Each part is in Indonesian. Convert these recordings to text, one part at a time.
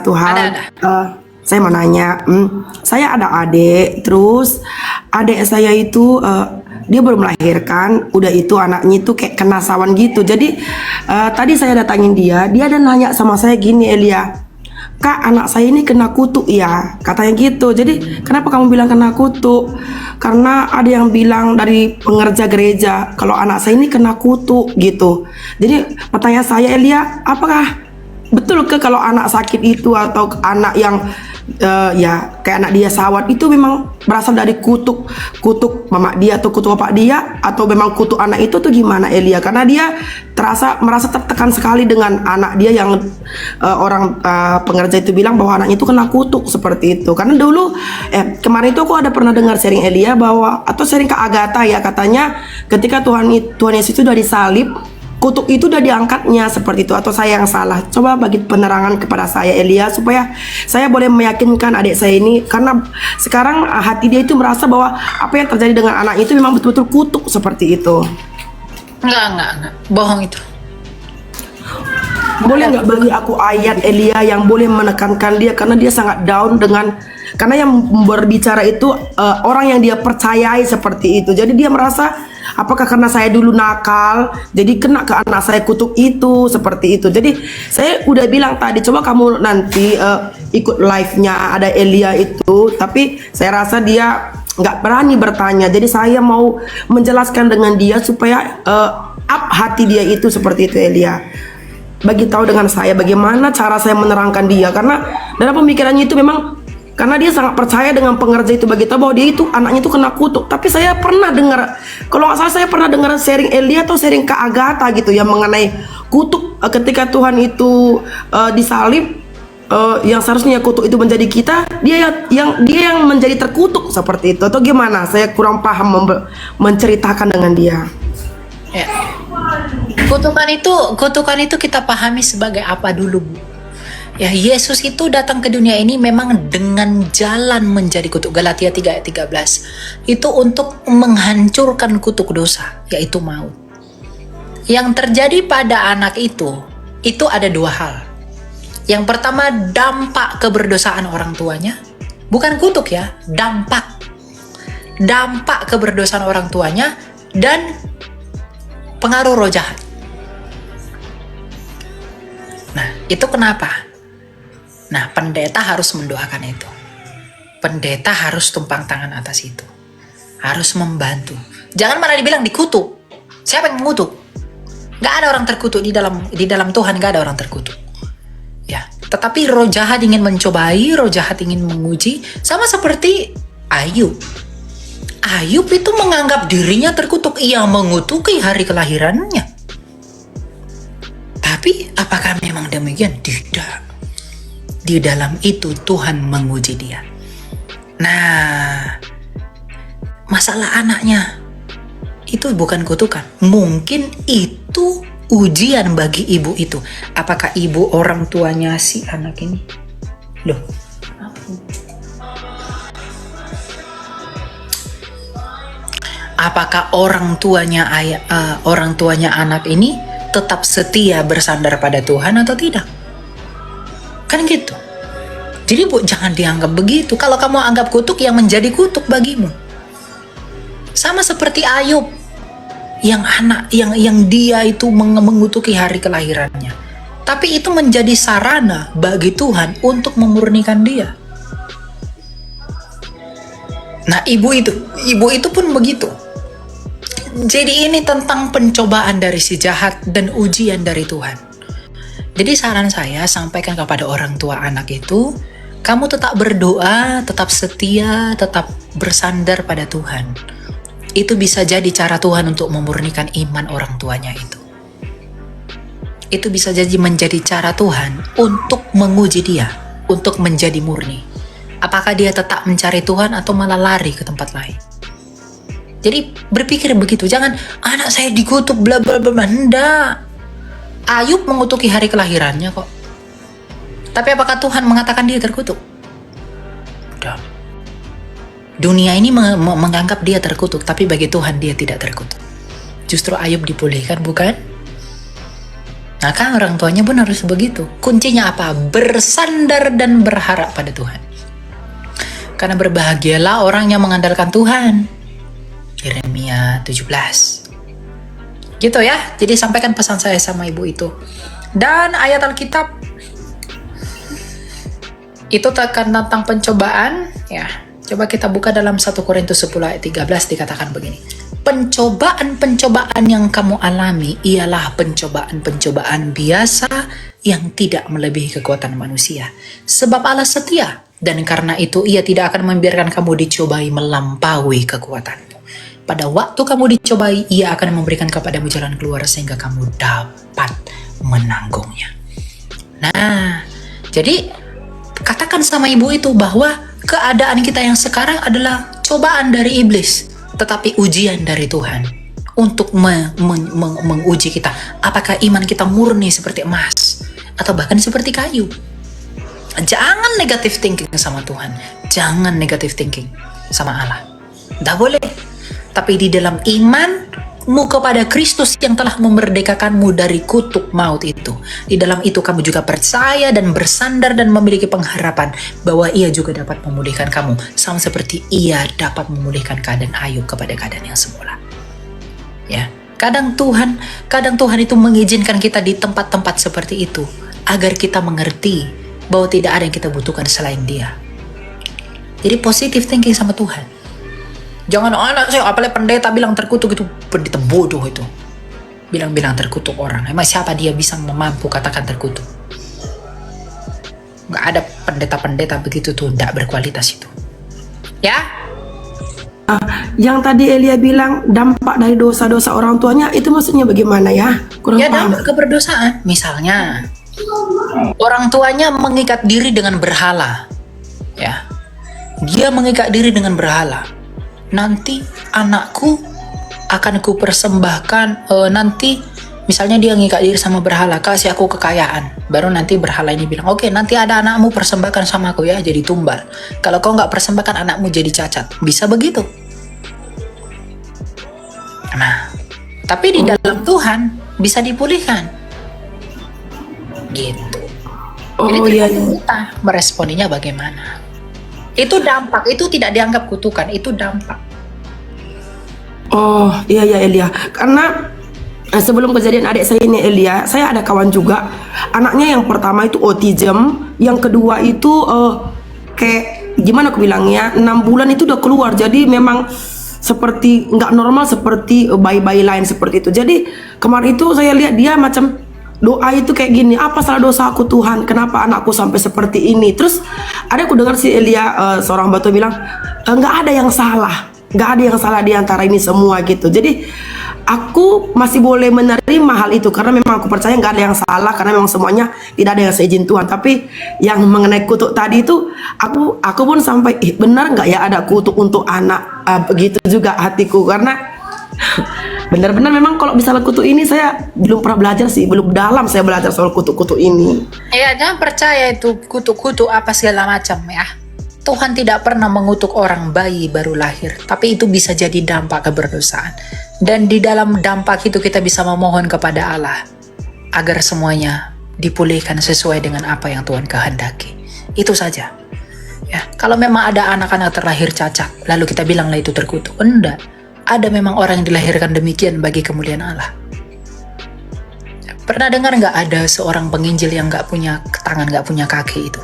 Tuhan, Ada. saya mau nanya, saya ada adik, terus adik saya itu dia baru melahirkan, udah itu anaknya itu kayak kena sawan gitu. Jadi tadi saya datangin dia ada nanya sama saya gini, Elia, Kak, anak saya ini kena kutuk ya, katanya gitu. Jadi kenapa kamu bilang kena kutuk? Karena ada yang bilang dari pengerja gereja kalau anak saya ini kena kutuk gitu. Jadi pertanyaan saya, Elia, apakah betul ke kalau anak sakit itu atau anak yang ya kayak anak dia sawat itu memang berasal dari kutuk mama dia atau kutuk bapak dia, atau memang kutuk anak itu tuh gimana, Elia? Karena dia merasa tertekan sekali dengan anak dia yang orang pengerja itu bilang bahwa anaknya itu kena kutuk seperti itu. Karena dulu kemarin itu aku ada pernah dengar sharing Elia bahwa, atau sharing Kak Agatha ya, katanya ketika Tuhan Yesus itu udah disalib, kutuk itu udah diangkatnya seperti itu, atau saya yang salah? Coba bagi penerangan kepada saya, Elia, supaya saya boleh meyakinkan adik saya ini, karena sekarang hati dia itu merasa bahwa apa yang terjadi dengan anak itu memang betul-betul kutuk seperti itu. Enggak. Bohong itu. Boleh nggak bagi aku ayat, Elia, yang boleh menekankan dia, karena dia sangat down dengan, karena yang berbicara itu orang yang dia percayai seperti itu. Jadi dia merasa, apakah karena saya dulu nakal jadi kena ke anak saya kutuk itu seperti itu. Jadi saya udah bilang tadi, coba kamu nanti ikut live-nya ada Elia itu, tapi saya rasa dia nggak berani bertanya. Jadi saya mau menjelaskan dengan dia supaya up hati dia itu seperti itu, Elia. Bagi tahu dengan saya bagaimana cara saya menerangkan dia, karena dalam pemikirannya itu memang, karena dia sangat percaya dengan pengerja itu, bagi tahu bahwa dia itu anaknya itu kena kutuk. Tapi saya pernah dengar, kalau nggak salah saya pernah dengar sharing Elia atau sharing Kak Agatha gitu yang mengenai kutuk ketika Tuhan itu disalib, yang seharusnya kutuk itu menjadi kita, dia yang menjadi terkutuk seperti itu, atau gimana? Saya kurang paham menceritakan dengan dia. Ya. Kutukan itu kita pahami sebagai apa dulu, Bu? Ya, Yesus itu datang ke dunia ini memang dengan jalan menjadi kutuk. Galatia 3 ayat 13. Itu untuk menghancurkan kutuk dosa, yaitu maut. Yang terjadi pada anak itu ada dua hal. Yang pertama, dampak keberdosaan orang tuanya. Bukan kutuk ya, dampak. Dampak keberdosaan orang tuanya dan pengaruh roh jahat. Nah, itu kenapa? Nah, pendeta harus mendoakan itu. Pendeta harus tumpang tangan atas itu. Harus membantu. Jangan malah dibilang dikutuk. Siapa yang mengutuk? Gak ada orang terkutuk di dalam Tuhan, gak ada orang terkutuk. Ya, tetapi roh jahat ingin mencobai, roh jahat ingin menguji, sama seperti Ayub. Ayub itu menganggap dirinya terkutuk, ia mengutuki hari kelahirannya. Tapi apakah memang demikian? Tidak. Di dalam itu Tuhan menguji dia. Nah, masalah anaknya itu bukan kutukan. Mungkin itu ujian bagi ibu itu. Apakah ibu orang tuanya si anak ini? Loh. Apakah orang tuanya anak ini tetap setia bersandar pada Tuhan atau tidak? Kan gitu. Jadi Bu, jangan dianggap begitu. Kalau kamu anggap kutuk, yang menjadi kutuk bagimu. Sama seperti Ayub, yang dia itu mengutuki hari kelahirannya. Tapi itu menjadi sarana bagi Tuhan untuk memurnikan dia. Nah, ibu itu pun begitu. Jadi ini tentang pencobaan dari si jahat dan ujian dari Tuhan. Jadi saran saya, sampaikan kepada orang tua anak itu, kamu tetap berdoa, tetap setia, tetap bersandar pada Tuhan. Itu bisa jadi cara Tuhan untuk memurnikan iman orang tuanya itu. Itu bisa jadi menjadi cara Tuhan untuk menguji dia, untuk menjadi murni. Apakah dia tetap mencari Tuhan atau malah lari ke tempat lain? Jadi berpikir begitu, jangan anak saya dikutuk bla bla bla. Hendak. Ayub mengutuki hari kelahirannya kok. Tapi apakah Tuhan mengatakan dia terkutuk? Udah. Dunia ini menganggap dia terkutuk, tapi bagi Tuhan dia tidak terkutuk. Justru Ayub dipulihkan, bukan? Maka orang tuanya pun harus begitu. Kuncinya apa? Bersandar dan berharap pada Tuhan. Karena berbahagialah orang yang mengandalkan Tuhan. Yeremia 17. Gitu ya. Jadi sampaikan pesan saya sama ibu itu. Dan ayat Alkitab itu tentang pencobaan, ya. Coba kita buka dalam 1 Korintus 10 ayat 13, dikatakan begini. Pencobaan-pencobaan yang kamu alami ialah pencobaan-pencobaan biasa yang tidak melebihi kekuatan manusia. Sebab Allah setia, dan karena itu Ia tidak akan membiarkan kamu dicobai melampaui kekuatanmu. Pada waktu kamu dicobai, Ia akan memberikan kepadamu jalan keluar sehingga kamu dapat menanggungnya. Nah, jadi katakan sama ibu itu bahwa keadaan kita yang sekarang adalah cobaan dari iblis, tetapi ujian dari Tuhan untuk menguji kita. Apakah iman kita murni seperti emas atau bahkan seperti kayu? Jangan negative thinking sama Tuhan. Jangan negative thinking sama Allah. Tidak boleh. Tapi di dalam imanmu kepada Kristus yang telah memerdekakanmu dari kutuk maut itu, di dalam itu kamu juga percaya dan bersandar dan memiliki pengharapan bahwa Ia juga dapat memulihkan kamu, sama seperti Ia dapat memulihkan keadaan Ayub kepada keadaan yang semula. Ya, kadang Tuhan itu mengizinkan kita di tempat-tempat seperti itu agar kita mengerti bahwa tidak ada yang kita butuhkan selain Dia. Jadi positive thinking sama Tuhan. Jangan anak saya, apalagi pendeta bilang terkutuk, itu pendeta bodoh itu. Bilang-bilang terkutuk orang. Emang siapa dia bisa mampu katakan terkutuk? Nggak ada pendeta-pendeta begitu tuh, nggak berkualitas itu. Ya? Yang tadi Elia bilang dampak dari dosa-dosa orang tuanya, itu maksudnya bagaimana ya? Kurang Ya, paham. dampak keberdosaan. Misalnya, orang tuanya mengikat diri dengan berhala. Ya. Dia mengikat diri dengan berhala. Nanti anakku akan ku persembahkan, nanti misalnya dia ngikat diri sama berhala, kasih aku kekayaan. Baru nanti berhala ini bilang, oke, nanti ada anakmu persembahkan sama aku ya, jadi tumbal. Kalau kau nggak persembahkan, anakmu jadi cacat. Bisa begitu. Nah, tapi di dalam Tuhan bisa dipulihkan. Gitu. Jadi iya. kita meresponinya bagaimana? Itu dampak, itu tidak dianggap kutukan, itu dampak. Oh iya Elia, karena sebelum kejadian adik saya ini Elia, saya ada kawan juga, anaknya yang pertama itu autism, yang kedua itu kayak gimana aku bilangnya, 6 bulan itu udah keluar, jadi memang seperti nggak normal seperti bayi-bayi lain seperti itu. Jadi kemarin itu saya lihat dia macam doa itu kayak gini, apa salah dosa aku Tuhan, kenapa anakku sampai seperti ini. Terus ada aku dengar si Elia, seorang batu bilang, nggak ada yang salah, nggak ada yang salah di antara ini semua gitu. Jadi aku masih boleh menerima hal itu karena memang aku percaya nggak ada yang salah, karena memang semuanya tidak ada yang seizin Tuhan. Tapi yang mengenai kutuk tadi itu aku pun sampai benar nggak ya ada kutuk untuk anak, begitu juga hatiku, karena benar-benar memang kalau misalnya kutuk ini saya belum pernah belajar sih, belum dalam saya belajar soal kutuk-kutuk ini. Ya, jangan percaya itu kutuk-kutuk apa segala macam ya. Tuhan tidak pernah mengutuk orang bayi baru lahir, tapi itu bisa jadi dampak keberdosaan. Dan di dalam dampak itu kita bisa memohon kepada Allah agar semuanya dipulihkan sesuai dengan apa yang Tuhan kehendaki. Itu saja. Ya, kalau memang ada anak-anak terlahir cacat, lalu kita bilanglah itu terkutuk. Enggak. Ada memang orang yang dilahirkan demikian bagi kemuliaan Allah. Pernah dengar nggak ada seorang penginjil yang nggak punya tangan, nggak punya kaki itu?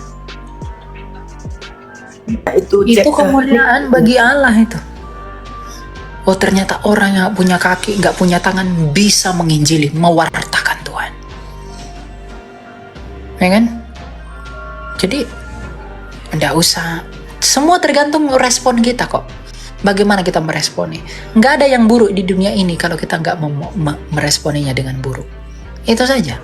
Itu Kemuliaan bagi Allah itu. Oh, ternyata orang yang nggak punya kaki, nggak punya tangan bisa menginjili, mewartakan Tuhan. Ya kan? Jadi nggak usah. Semua tergantung respon kita kok. Bagaimana kita meresponi? Nggak ada yang buruk di dunia ini kalau kita nggak meresponinya dengan buruk. Itu saja.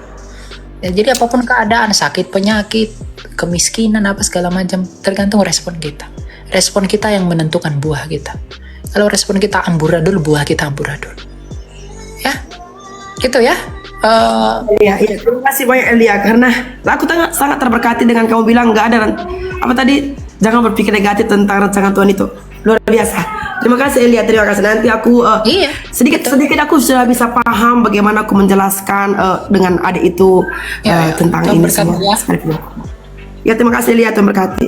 Ya, jadi apapun keadaan, sakit, penyakit, kemiskinan, apa segala macam, tergantung respon kita. Respon kita yang menentukan buah kita. Kalau respon kita amburadul, buah kita amburadul. Ya, gitu ya. Iya, terima kasih banyak Elia, karena aku sangat terberkati dengan kamu bilang nggak ada apa tadi, jangan berpikir negatif tentang rancangan Tuhan itu. Luar biasa. Terima kasih Elia, terima kasih. Nanti aku Iya, sedikit aku sudah bisa paham bagaimana aku menjelaskan dengan adik itu Ya, ya. tentang Tuhan ini berkati semua. ya. Ya, terima kasih Elia, Tuhan berkati.